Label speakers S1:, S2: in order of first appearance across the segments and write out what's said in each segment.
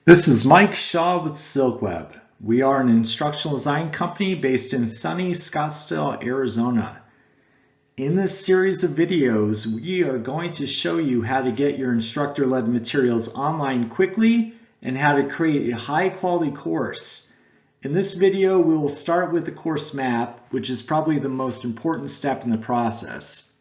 S1: This is Mike Shaw with SilkWeb. We are an instructional design company based in sunny Scottsdale, Arizona. In this series of videos, we are going to show you how to get your instructor-led materials online quickly and how to create a high-quality course. In this video, we will start with the course map, which is probably the most important step in the process.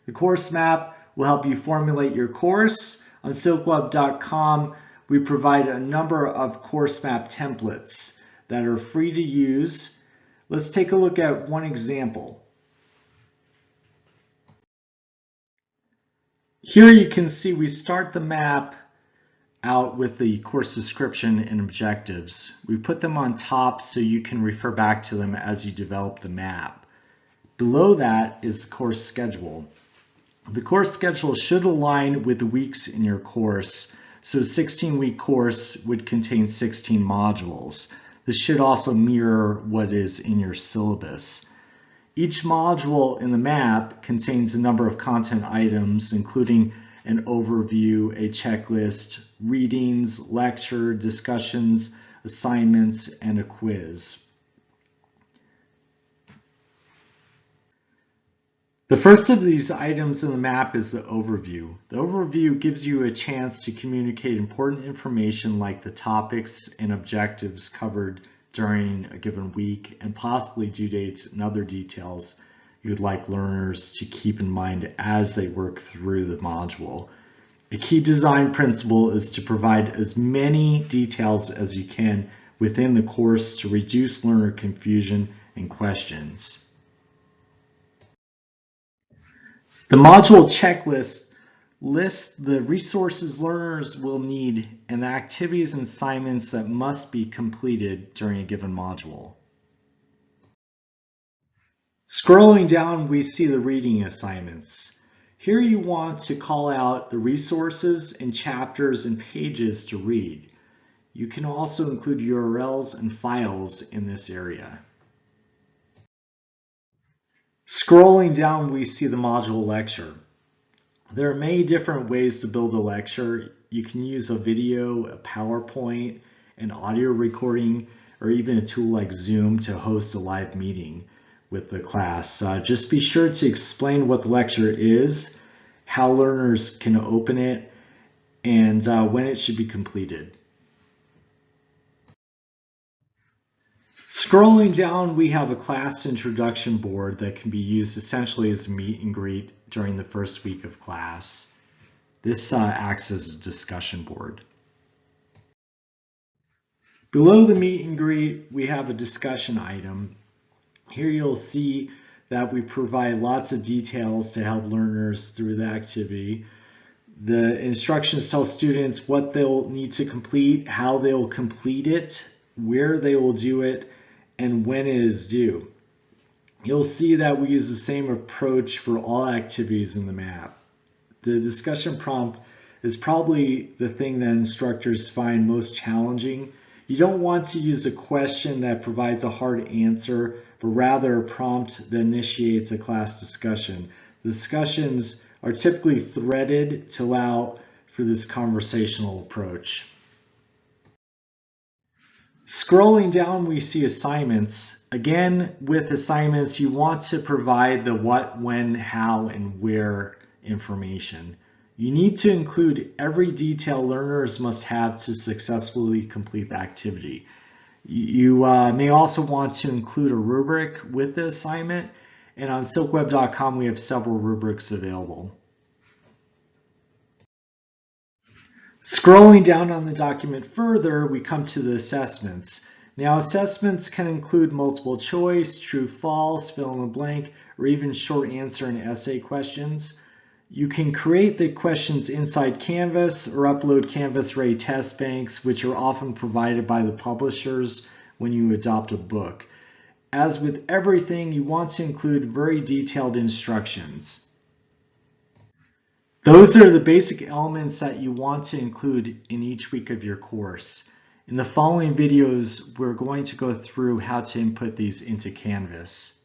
S1: The course map will help you formulate your course. On silkweb.com, we provide a number of course map templates that are free to use. Let's take a look at one example. Here you can see we start the map out with the course description and objectives. We put them on top so you can refer back to them as you develop the map. Below that is the course schedule. The course schedule should align with the weeks in your course. So a 16-week course would contain 16 modules. This should also mirror what is in your syllabus. Each module in the map contains a number of content items, including an overview, a checklist, readings, lecture, discussions, assignments, and a quiz. The first of these items in the map is the overview. The overview gives you a chance to communicate important information like the topics and objectives covered during a given week and possibly due dates and other details you would like learners to keep in mind as they work through the module. A key design principle is to provide as many details as you can within the course to reduce learner confusion and questions. The module checklist lists the resources learners will need and the activities and assignments that must be completed during a given module. Scrolling down, we see the reading assignments. Here you want to call out the resources and chapters and pages to read. You can also include URLs and files in this area. Scrolling down, we see the module lecture. There are many different ways to build a lecture. You can use a video, a PowerPoint, an audio recording, or even a tool like Zoom to host a live meeting with the class. Just be sure to explain what the lecture is, how learners can open it, and when it should be completed. Scrolling down, we have a class introduction board that can be used essentially as a meet and greet during the first week of class. This acts as a discussion board. Below the meet and greet, we have a discussion item. Here you'll see that we provide lots of details to help learners through the activity. The instructions tell students what they'll need to complete, how they'll complete it, where they will do it, and when it is due. You'll see that we use the same approach for all activities in the map. The discussion prompt is probably the thing that instructors find most challenging. You don't want to use a question that provides a hard answer, but rather a prompt that initiates a class discussion. The discussions are typically threaded to allow for this conversational approach. Scrolling down, we see assignments. Again, with assignments, you want to provide the what, when, how, and where information. You need to include every detail learners must have to successfully complete the activity. You may also want to include a rubric with the assignment, and on silkweb.com we have several rubrics available. Scrolling down on the document further, we come to the assessments. Now, assessments can include multiple choice, true, false, fill in the blank, or even short answer and essay questions. You can create the questions inside Canvas or upload Canvas-ready test banks, which are often provided by the publishers when you adopt a book. As with everything, you want to include very detailed instructions. Those are the basic elements that you want to include in each week of your course. In the following videos, we're going to go through how to input these into Canvas.